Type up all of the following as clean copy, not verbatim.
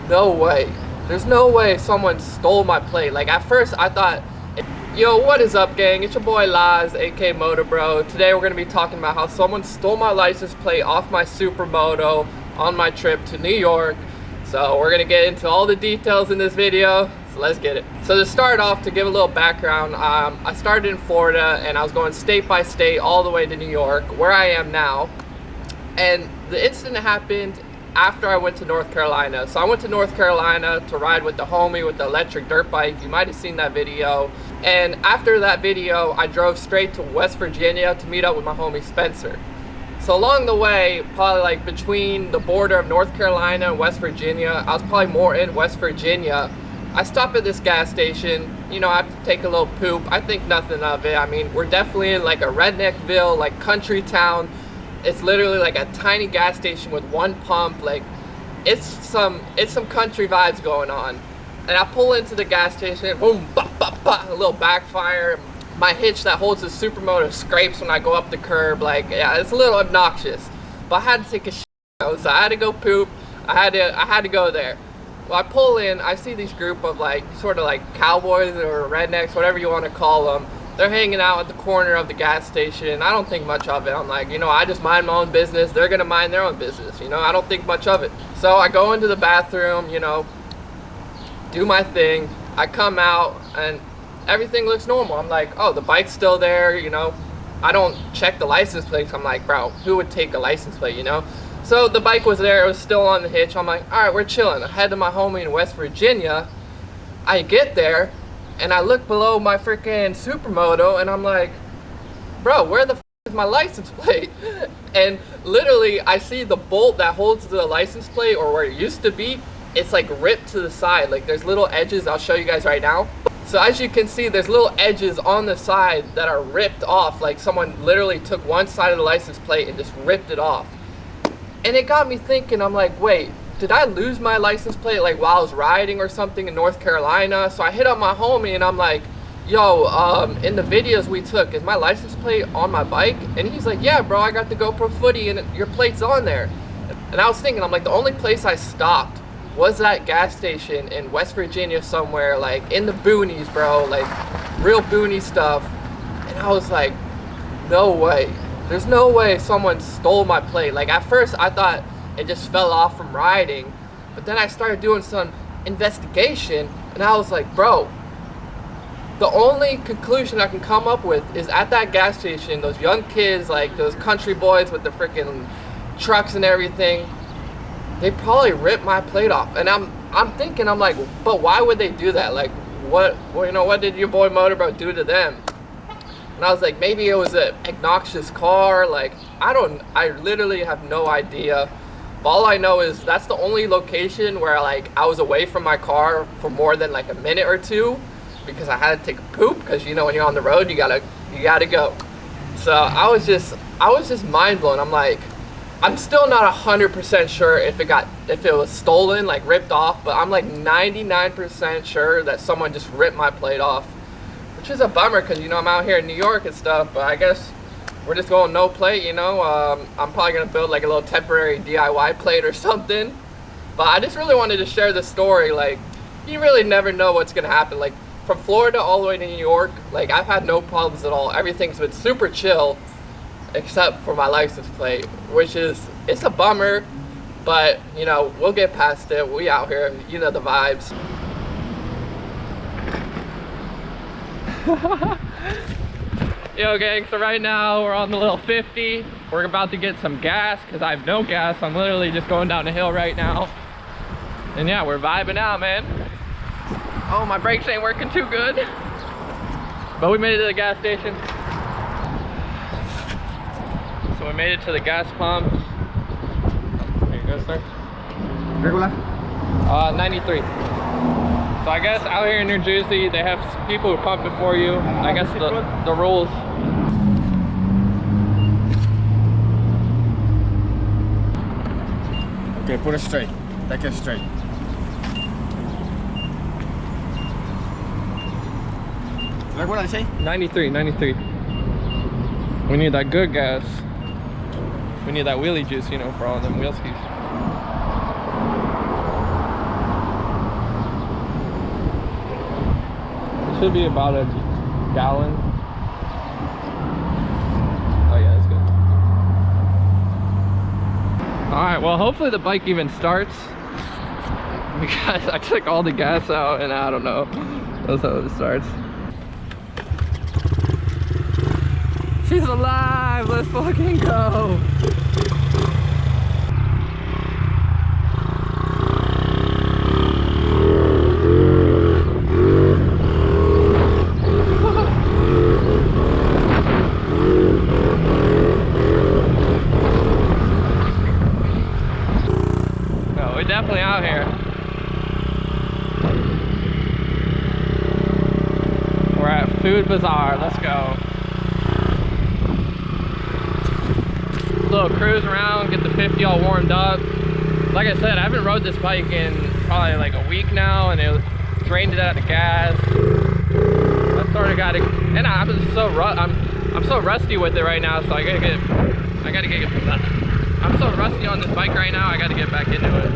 No way. There's no way someone stole my plate. Like at first I thought, yo, what is up, gang? It's your boy Laz, aka MotoBroo. Today we're gonna be talking about how someone stole my license plate off my Supermoto on my trip to New York. So we're gonna get into all the details in this video. So let's get it. So to start off, to give a little background, I started in Florida and I was going state by state all the way to New York, where I am now. And the incident happened after I went to North Carolina. So I went to North Carolina to ride with the homie with the electric dirt bike. You might have seen that video. And after that video, I drove straight to West Virginia to meet up with my homie Spencer. So along the way, probably like between the border of North Carolina and West Virginia, I was probably more in West Virginia. I stopped at this gas station. You know, I have to take a little poop. I think nothing of it. I mean, we're definitely in like a redneckville, like country town. It's literally like a tiny gas station with one pump. Like it's some country vibes going on. And I pull into the gas station, boom, bah, bah, bah, a little backfire. My hitch that holds the Supermoto scrapes when I go up the curb. Like, yeah, it's a little obnoxious. But I had to take a shit, so I had to go poop. I had to go there. Well, I pull in, I see these group of like sort of like cowboys or rednecks, whatever you want to call them. They're hanging out at the corner of the gas station. I don't think much of it. I'm like, you know, I just mind my own business. They're gonna mind their own business. You know, I don't think much of it. So I go into the bathroom, you know, do my thing. I come out and everything looks normal. I'm like, oh, the bike's still there, you know. I don't check the license plate. I'm like, bro, who would take a license plate, you know? So the bike was there. It was still on the hitch. I'm like, all right, we're chilling. I head to my homie in West Virginia. I get there and I look below my freaking Supermoto and I'm like, bro, where the f is my license plate? And literally I see the bolt that holds the license plate, or where it used to be, it's like ripped to the side. Like there's little edges. I'll show you guys right now. So as you can see, there's little edges on the side that are ripped off. Like someone literally took one side of the license plate and just ripped it off. And it got me thinking, I'm like, wait, did I lose my license plate like while I was riding or something in North Carolina? So I hit up my homie and I'm like, yo, in the videos we took, is my license plate on my bike? And he's like, yeah, bro, I got the GoPro footy and your plate's on there. And I was thinking, I'm like, the only place I stopped was that gas station in West Virginia somewhere, like in the boonies, bro, like real boony stuff. And I was like, no way. There's no way someone stole my plate. Like at first I thought it just fell off from riding, but then I started doing some investigation and I was like, bro, the only conclusion I can come up with is at that gas station, those young kids, like those country boys with the freaking trucks and everything, they probably ripped my plate off. And I'm thinking, I'm like, but why would they do that? Like what, well, you know, what did your boy MotoBroo do to them? And I was like, maybe it was an obnoxious car. Like, I literally have no idea. But all I know is that's the only location where like I was away from my car for more than like a minute or two, because I had to take a poop, because you know when you're on the road you gotta go. So I was just mind blown. I'm like, I'm still not 100% sure if it was stolen, like ripped off, but I'm like 99% sure that someone just ripped my plate off. Which is a bummer, because, you know, I'm out here in New York and stuff, but I guess we're just going no plate, you know. I'm probably going to build like a little temporary DIY plate or something. But I just really wanted to share this story. Like, you really never know what's going to happen. Like, from Florida all the way to New York, like, I've had no problems at all. Everything's been super chill, except for my license plate, which is, it's a bummer. But, you know, we'll get past it. We out here, you know the vibes. Yo gang, so right now we're on the little 50. We're about to get some gas because I have no gas. I'm literally just going down the hill right now. And yeah, we're vibing out, man. Oh, my brakes ain't working too good. But we made it to the gas station. So we made it to the gas pump. There you go, sir. Regular? 93. So I guess out here in New Jersey, they have people who pump before you. I guess the rules. Okay, put it straight. Take it straight. Like what I say? 93. We need that good gas. We need that wheelie juice, you know, for all them wheel skis. Should be about a gallon. Oh yeah, that's good. Alright, well hopefully the bike even starts. Because I took all the gas out and I don't know. That's how it starts. She's alive! Let's fucking go! No, we're definitely out here. We're at Food Bazaar. Let's go. Little cruise around, get the 50 all warmed up. Like I said, I haven't rode this bike in probably like a week now, and it drained it out of gas. I sort of got it, and I'm so rusty with it right now, so I'm so rusty on this bike right now. I gotta get back into it.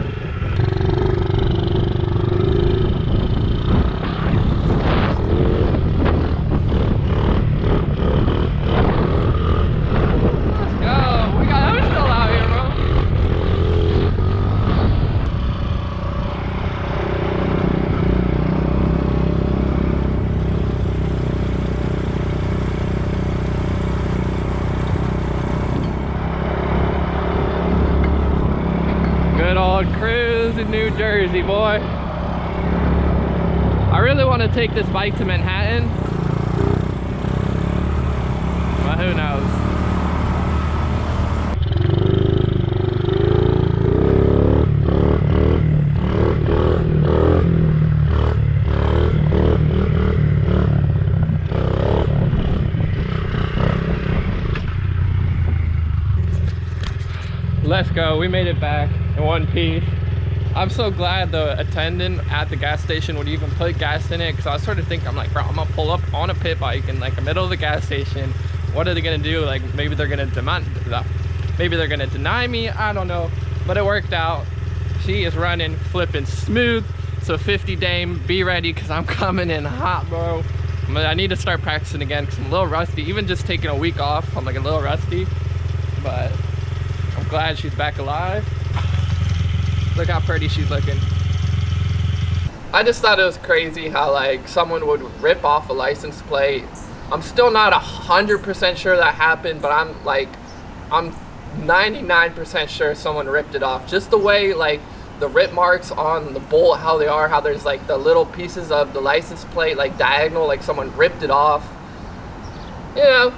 Cruise in New Jersey, boy. I really want to take this bike to Manhattan, but who knows. Let's go, we made it back in one piece. I'm so glad the attendant at the gas station would even put gas in it, because I was sort of thinking, I'm like, bro, I'm gonna pull up on a pit bike in like the middle of the gas station. What are they gonna do? Like maybe they're gonna deny me, I don't know, but it worked out. She is running flipping smooth. So 50 Dame, be ready, because I'm coming in hot, bro. I need to start practicing again because I'm a little rusty. Even just taking a week off, I'm like a little rusty, but I'm glad she's back alive. Look how pretty she's looking. I just thought it was crazy how like someone would rip off a license plate. I'm still not 100% sure that happened, but I'm 99% sure someone ripped it off. Just the way like the rip marks on the bolt, how they are, how there's like the little pieces of the license plate like diagonal, like someone ripped it off. You know,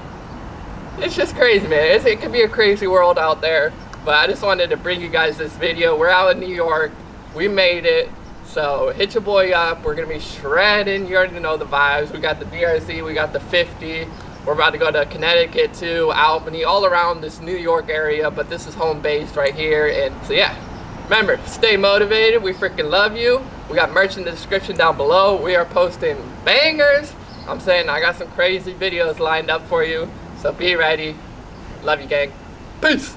it's just crazy, man. It could be a crazy world out there. But I just wanted to bring you guys this video. We're out in New York. We made it. So hit your boy up. We're going to be shredding. You already know the vibes. We got the BRZ. We got the 50. We're about to go to Connecticut too, Albany, all around this New York area. But this is home base right here. And so yeah, remember, stay motivated. We freaking love you. We got merch in the description down below. We are posting bangers. I'm saying I got some crazy videos lined up for you. So be ready. Love you, gang. Peace.